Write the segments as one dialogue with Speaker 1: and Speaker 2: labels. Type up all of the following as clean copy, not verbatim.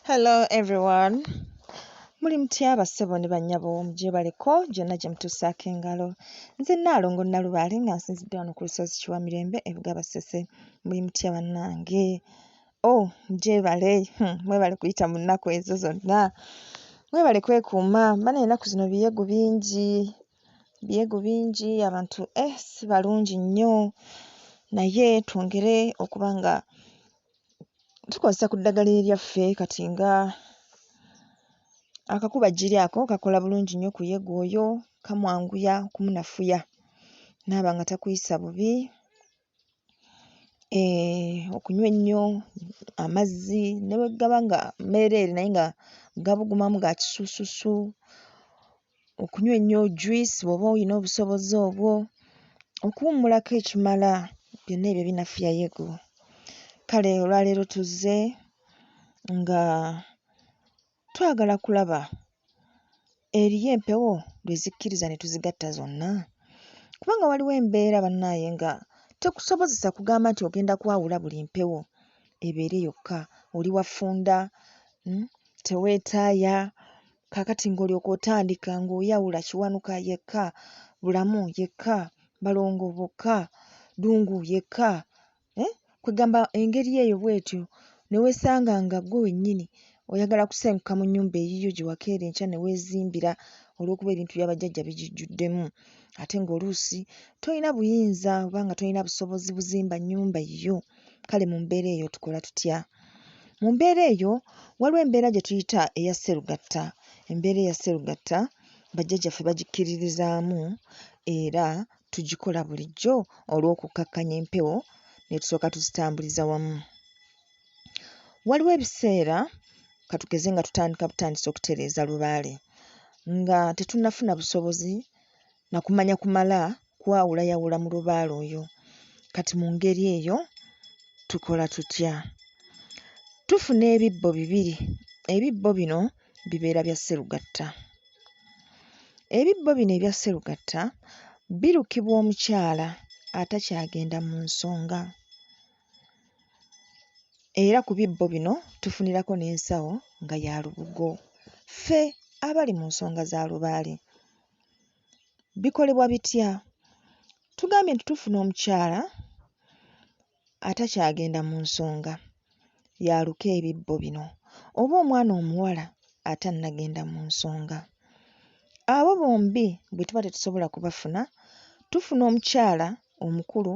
Speaker 1: Hello everyone. Muli mutya bassebo ne bannyabo mujebaleko gyonna gye mutuusaako engalo. Nze Nnaalongo Nalubaale nga nsinzidde wano ku lusozi Kiwamirembe ebuga Basese. Muli mutya bannange? Mujebale. Mwebale kuyita mu nnaku ezo zonna. Mwebale kwekuuma. Bana ennaku zino biyegu bingi abantu si balungi nnyo. Naye twongere okuba nga tukozesa ku ddagala eryaffe kati nga akakubajjiri ako kakola bulungi nnyo ku yegu oyo, kamwanguya okumunafuya naaba nga takuyisa bubi. Okunywa ennyo amazzi ne bwe gaba nga meereere naye nga gabugumamu ga kisuusuusu. Okunywa ennyo juice bw'oba oyina obusobozi obwo. Okuwummulako ekimala byonna ebyo binafuya yegu. Kale olwaleero tuzze nga twagala kulaba eriyo empewo lwe zikkiriza ne tuzigatta zonna. Kubanga waliwo embeera bannaaye nga tekusobozesa kugamba nti ogenda kwawula buli mpewo ebeere yokka. Oli wafunda, teweetaaya, kaakati ng'olyoka otandika ng'oyawula kiwanuka yekka, bulamu yekka, balongo bokka, ddungu yekka. Kwegamba engeri eyo bw'etyo ne weesanga nga ggwe wennyini oyagala kusenguka mu nnyumba eyiyo gye wakeera enkya ne weezimbira olw'okuba ebintu bya bajjajja bigijjuddemu ate ng'oluusi toyina buyinza oba nga toyina busobozi buzimba nnyumba yiyo. Kale mu mbeera eyo tukola tutya? Mu mbeera eyo waliwo embeera gye tuyita eya Serugata. Embeera eya Serugata bajjajjaffe bagikkiririzaamu era tugikola bulijjo olw'okukkakkanya empewo ne tusooka tuzitambuliza wamu. Waliwo ebiseera katugeze nga butandise okutereeza lubaale nga tetunnafuna busobozi na kumanya kumala kwawulayawula mu lubaale oyo. Kati mu ngeri eyo tukola tutya? Tufuna ebibbo bibiri. Ebibbo bino bibeera bya Serugata. Ebibbo bino ebya Serugata birukibwa omukyala atakyagenda mu nsonga. Era ku bibbo bino tufunirako n'ensawo nga ya lubugo. Ffe abali mu nsonga za lubaale bikolebwa bitya? Tugambye nti tufuna omukyala atakyagenda mu nsonga yaluka ebibbo bino, oba omwana omuwala atannagenda mu nsonga. Abo bombi bwe tuba tetusobola kubafuna, tufuna omukyala omukulu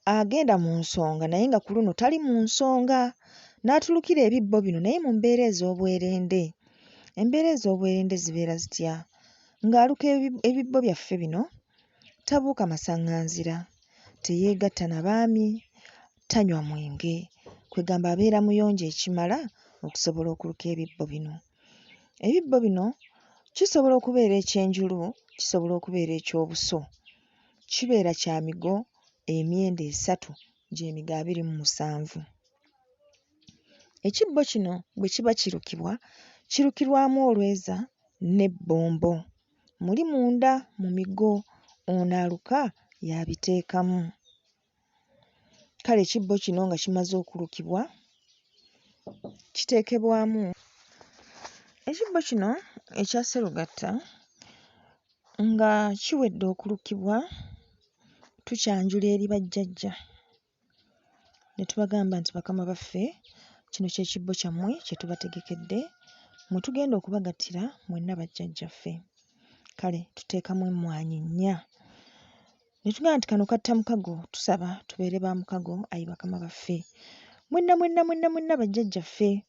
Speaker 1: agenda mu nsonga naye nga ku luno tali mu nsonga n'atulukira ebibbo bino naye mu mbeera ez'obwerende. Embeera ez'obwerende zibeera zitya? Ng'aluka ebibbo byaffe bino tabuuka masaŋŋanzira, teyeegatta na baami, tanywa mwenge. Kwegamba abeera muyonjo ekimala okusobola okuluka ebibbo bino. Ebibbo bino kisobola okubeera ekyenjulu, kisobola okubeera ekyobuso. Kibeera kya migo emyenda 3 gy'emigo 27. Ekibbo kino bwe kiba kirukibwa, kirukirwamu olweza n'ebbombo. Muli munda mu migo ono aluka y'abiteekamu. Kale ekibbo kino nga kimaze okulukibwa kiteekebwamu. Ekibbo kino ekya Serugata nga kiwedde okulukibwa tukyanjula eri bajjajja ne tubagamba nti bakama baffe kino kye kibbo kyammwe kye tubategekedde mwe tugenda okubagattira mwenna bajjajjaffe. Kale tuteekamu emmwanyi 4 ne tugamba nti kano katta mukago tusaba tubeere ba mukago ayi bakama baffe. Mwenna bajjajjaffe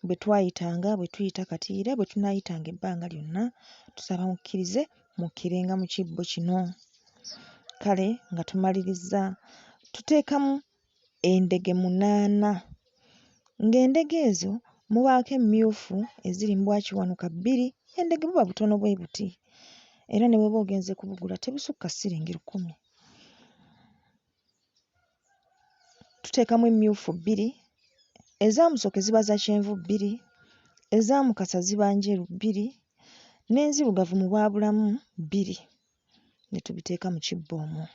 Speaker 1: bwe twayitanga bwe tuyita katiira bwe tunaayitanga ebbanga lyonna tusaba mukkirize mukkirenga mu kibbo kino. Kale nga tumaliriza tuteekamu endege 8 ng'endege ezo mubaako emmyufu eziri mu bwakiwanuka 2. Endege buba butono bwe buti era ne bw'oba ogenze kubugula tebusukka siringi 10. Tuteekamu emmyufu 2, ezaamusooke ziba za kyenvu 2, ezaamukasa ziba njeru 2 n'enzirugavu mu bwabulamu 2 ne tubiteeka mu kibbo omwo.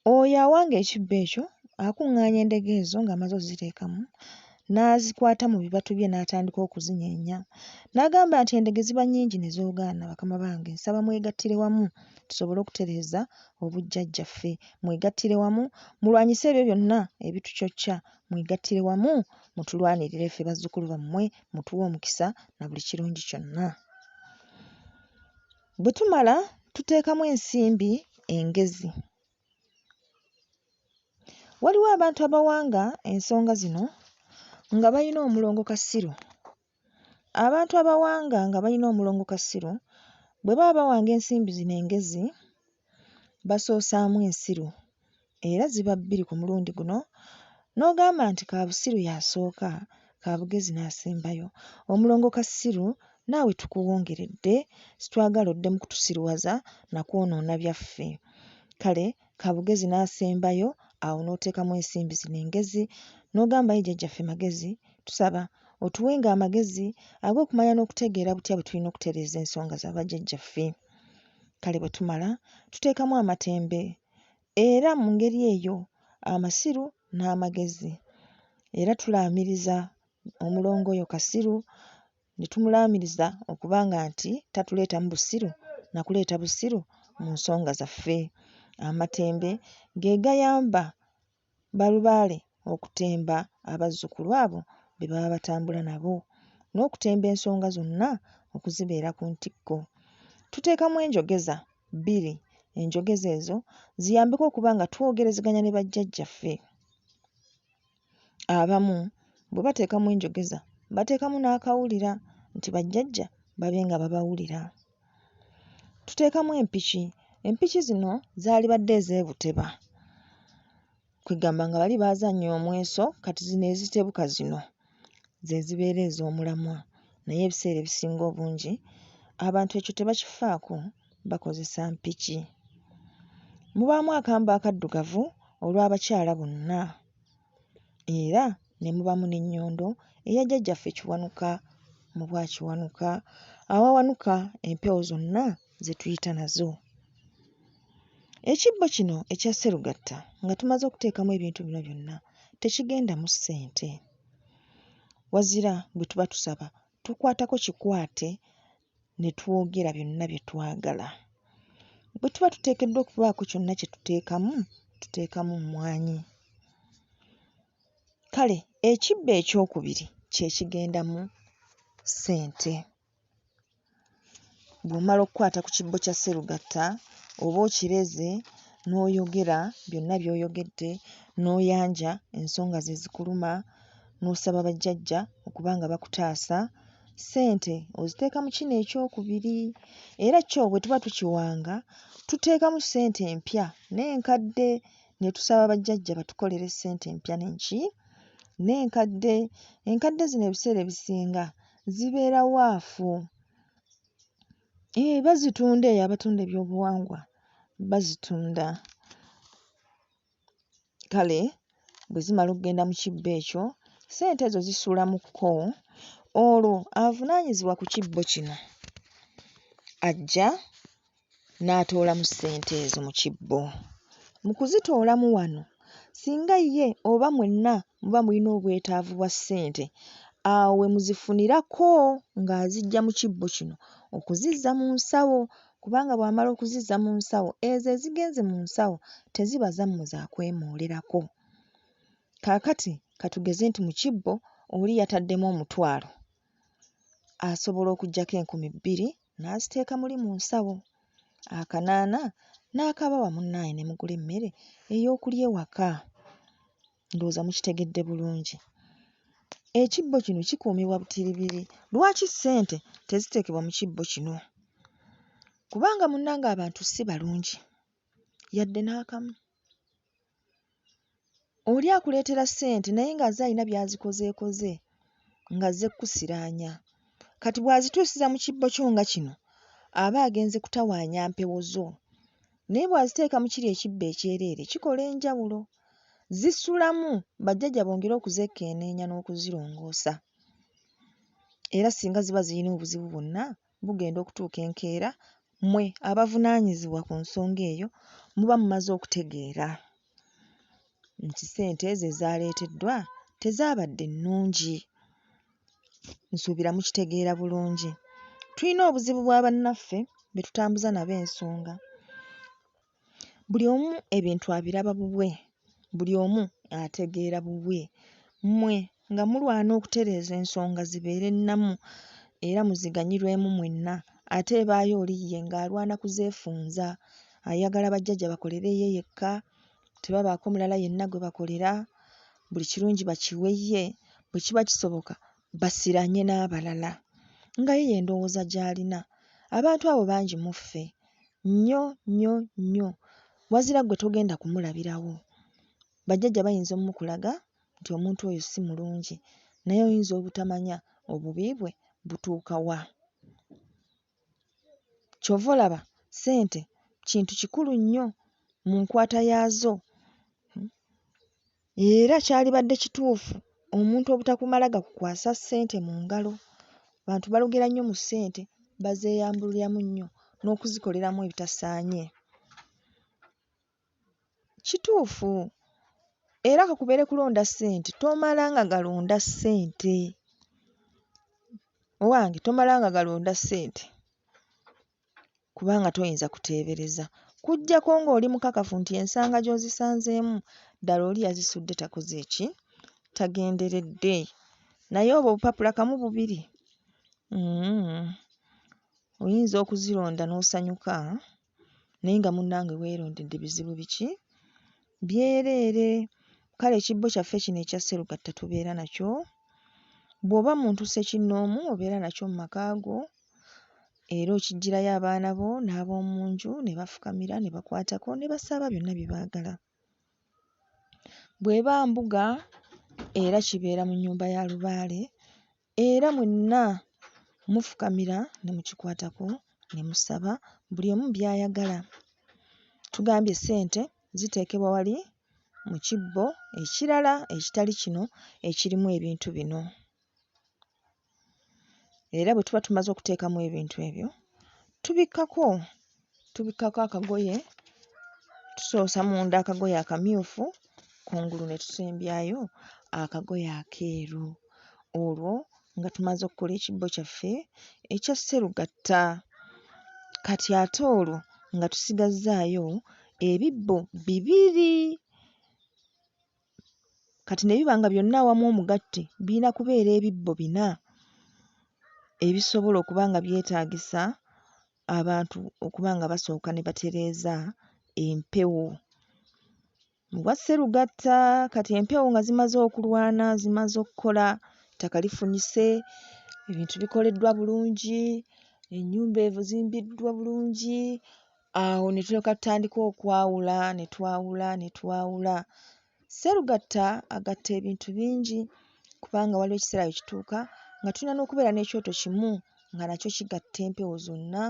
Speaker 1: Oyo awanga ekibbo ekyo akuŋŋaanya endege ezo ng'amaze oziteekamu n'azikwata mu bibatu bye n'atandika okuzinyeenya. N'agamba nti endege ziba nnyingi ne zoogaana, bakama bange, nsaba mwegattire wamu tusobole okutereeza obujjajjaffe. Mwegattire wamu mulwanyise ebyo byonna ebitucocca. Mwegattire wamu mutulwanirire ffe bazzukulu bammwe, mutuwe omukisa na buli kirungi kyonna. Bwe tumala tuteekamu ensimbi engezi. Waliwo abantu abawanga ensonga zino nga balina omulongo kasiru. Abantu abawanga nga balina omulongo kasiru bwe baba bawanga ensimbi zino engezi basoosaamu ensiru era ziba bbiri ku mulundi guno. N'ogamba nti kaabusiru y'asooka, kaabugezi n'asembayo. Omulongo kasiru naawe tukuwongeredde, sitwagala oddemu kutusiruwaza na kwonoona byaffe. Kale kaabugezi n'asembayo, awo n'oteekamu ensimbi zino engezi n'ogamba ye jjajjaffe magezi, tusaba otuwenga amagezi ag'okumanya n'okutegeera butya bwe tulina okutereeza ensonga za bajjajjaffe. Kale bwe tumala tuteekamu amatembe era mu ngeri eyo amasiru n'amagezi, era tulaamiriza omulongo oyo kasiru ne tumulaamiriza okubanga nti tatuleetamu busiru na kuleeta busiru mu nsonga zaffe. Amatembe ge gayamba balubaale okutemba abazzukulu abo be baba batambula nabo n'okutemba ensonga zonna okuzibeera ku ntikko. Tuteekamu enjogeza bbiri. Enjogeza ezo ziyambeko okuba nga twogerezeganya ne bajjajjaffe. Abamu bwe bateekamu enjogeza bateekamu n'akawulira nti bajjajja babe nga babawulira. Tuteekamu empiki. Empiki zino zaali badde ez'ebuteba, kwegamba nga bali baazannya omweso, kati zino ezitebuka zino ze zibeera ez'omulamwa, naye ebiseera ebisinga obungi abantu ekyo tebakifaako, bakozesa mpiki. Mubaamu akambe akaddugavu olw'abakyala bonna era ne mubaamu n'ennyondo eya jjajjaffe Kiwanuka mu Bwakiwanuka awawanuka empewo zonna ze tuyita nazo. Ekibbo kino ekya Serugata nga tumaze okuteekamu ebintu bino byonna tekigendamu ssente, wazira bwe tuba tusaba tukwatako kikwate ne twogera byonna bye twagala. Bwe tuba tuteekeddwa okubaako kyonna kye tuteekamu, tuteekamu mmwanyi. Kale ekibbo ekyokubiri kye kigendamu ssente. Bw'omala okukwata ku kibbo kya Serugata oba okireze n'oyogera byonna by'oyogedde, n'oyanja ensonga ze zikuluma, n'osaba bajjajja okuba nga bakutaasa, ssente oziteeka mu kino ekyokubiri. Era kyo bwe tuba tukiwanga tuteekamu ssente empya n'enkadde ne tusaba bajjajja batukolere ssente empya n'enki n'enkadde. Enkadde zino ebiseera ebisinga zibeera waafu. Bazitunda eyo abatunda ebyobuwangwa bazitunda. Kale bwe zimala okugenda mu kibbo ekyo, ssente ezo zisuula mu kko, olwo avunaanyizibwa ku kibbo kino ajja n'atoolamu ssente ezo mu kibbo. Mu kuzitoolamu wano, singa ye oba mwenna muba mulina obwetaavu bwa ssente, awo we muzifunirako ng'aziggya mu kibbo kino okuzizza mu nsawo, kubanga bw'amala okuzizza mu nsawo ezo ezigenze mu nsawo teziba zammwe za kwemoolerako. Kaakati katugeze nti mu kibbo oli yataddemu 1,000, asobola okuggyako 2,000 n'aziteeka muli mu nsawo. Akanaana n'akabawa munnaaye ne mugula emmere ey'okulya ewaka. Ndowooza mukitegedde bulungi. Ekibbo kino kikuumibwa butiribiri. Lwaki ssente teziteekebwa mu kibbo kino? Kubanga munnange abantu si balungi yadde n'akamu. Oli akuleetera ssente naye ng'azze alina by'azikozeekoze ng'azze kkusiraanya. Kati bw'azituusiza mu kibbo kyo nga kino aba agenze kutawaanya mpewo zo. Naye bw'aziteeka mu kiri ekibbo ekyereere kikola enjawulo. Zisulamu bajjajja bongere okuzeekeeneenya n'okuzirongoosa. Era singa ziba zirina obuzibu bwonna bugenda okutuuka enkeera, mmwe abavunaanyizibwa ku nsonga eyo muba mumaze okutegeera nti ssente ezo ezaaleeteddwa tezaabadde nnungi. Nsuubira mukitegeera bulungi. Tulina obuzibu bwa bannaffe be tutambuza nabo ensonga. Buli omu ebintu abiraba bubwe, buli omu ategeera bubwe. Mmwe nga mulwana okutereeza ensonga zibeere nnamu era muziganyirwemu mwenna, ate ebaayo oli ye ng'alwana kuzeefunza, ayagala bajjajja bakolere ye yekka, tebabaako mulala yenna gwe bakolera, buli kirungi bakiwe ye, bwe kiba kisoboka basiranye n'abalala nga ye endowooza gy'alina. Abantu abo bangi mu ffe nnyo nnyo nnyo, wazira ggwe togenda kumulabirawo. Bajjajja bayinza omukulaga nti omuntu oyo si mulungi, naye oyinza obutamanya obubi bwe butuuka wa. Kyova olaba ssente kintu kikulu nnyo mu nkwata yaazo, era kyalibadde kituufu omuntu obutakumala gakukwasa ssente mu ngalo. Abantu balugera nnyo mu ssente, bazeeyambuliramu nnyo n'okuzikoleramu ebitasaanye. Kituufu era kakubeere kulonda ssente, tomalanga galonda ssente. Owange tomalanga galonda ssente kubanga toyinza kuteebereza. Kuggyako ng'oli mukakafu nti ensanga gy'ozisanzeemu ddala oli yazisudde takoze eki? Tagenderedde. Naye obwo obupapula kamu bubiri. Oyinza okuzironda n'osanyuka naye nga munnange weerondedde bizibu biki? Byereere. Kale ekibbo kyaffe kino ekya Serugata tubeera nakyo. Bw'oba muntu ssekinnoomu obeera nakyo mu maka go era okiggyirayo abaana bo n'ab'omu nju ne bafukamira ne bakwatako ne basaba byonna bye baagala. Bw'eba mbuga era kibeera mu nnyumba ya lubaale era mwenna mufukamira ne mukikwatako ne musaba buli omu by'ayagala. Tugambye ssente ziteekebwa wali mu kibbo ekirala ekitali kino ekirimu ebintu bino. Era bwe tuba tumaze okuteekamu ebintu ebyo tubikkako akagoye, tusoosa munda akagoye akamyufu, kungulu ne tusembyayo akagoye akeeru. Olwo nga tumaze okukola ekibbo kyaffe ekya Serugata. Kati ate olwo nga tusigazzaayo ebibbo bibiri. Kati ne biba nga byonna awamu omugatte birina kubeera ebibbo 4 ebisobola okuba nga byetaagisa abantu okuba nga basooka ne batereeza empewo mu bwa Serugata. Kati empewo nga zimaze okulwana, zimaze okukola, ttaka lifunyise, ebintu bikoleddwa bulungi, ennyumba ezimbiddwa bulungi, awo ne tulyoka tutandika okwawula, ne twawula. Serugata agatta ebintu bingi kubanga waliwo ekiseera we kituuka nga tulina n'okubeera n'ekyoto kimu nga nakyo kigatta empewo zonna.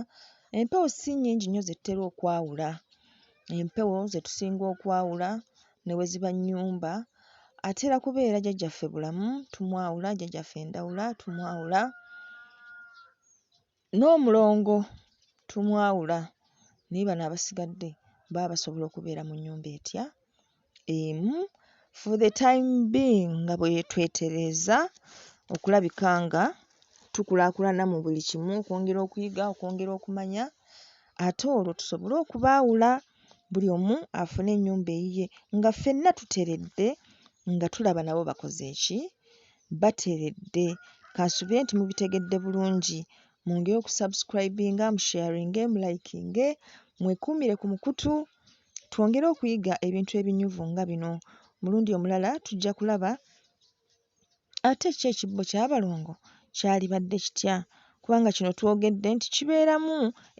Speaker 1: Empewo si nnyingi nnyo ze tutera okwawula. Empewo ze tusinga okwawula ne we ziba nnyumba atera kubeera jjajjaffe Bulamu, tumwawula, jjajjaffe Ndawula tumwawula, n'Omulongo tumwawula, naye bano abasigadde baba basobola okubeera mu nnyumba etya emu for the time being nga bwe twetereeza okulabika nga tukulaakulana mu buli kimu, okwongera okuyiga, okwongera okumanya, ate olwo tusobole okubaawula buli omu afune ennyumba eyiye nga ffenna tuteredde nga tulaba nabo bakoze eki? Bateredde. Kansubire nti mubitegedde bulungi. Mwongere okusubscribinga, musharinge, mulayikinge, mwekuumire ku mukutu, twongere okuyiga ebintu ebinyuvu nga bino. Mulundi omulala tujja kulaba ate ki ekibbo ky'abalongo kyalibadde kitya, kubanga kino twogedde nti kibeeramu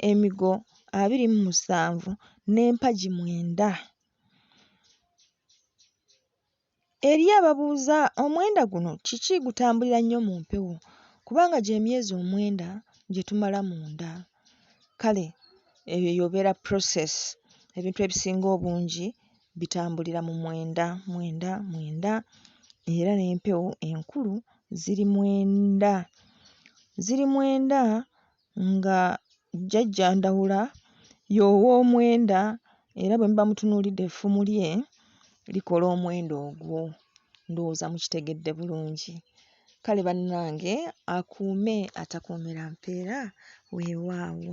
Speaker 1: emigo 27 n'empagi 9. Eri ababuuza omwenda guno kiki gutambulira nnyo mu mpewo, kubanga gy'emyezi 9 gye tumala munda. Kale eyo yobeera process, ebintu ebisinga obungi bitambulira mu 9 era n'empewo enkulu ziri 9. Ziri 9 nga jjajja Ndawula y'ow'omwenda era bwe muba mutunuulidde effumu lye likola omwenda ogwo. ndowooza mukitegedde bulungi. Kale bannange akuume atakuumira mpeera weewaawo.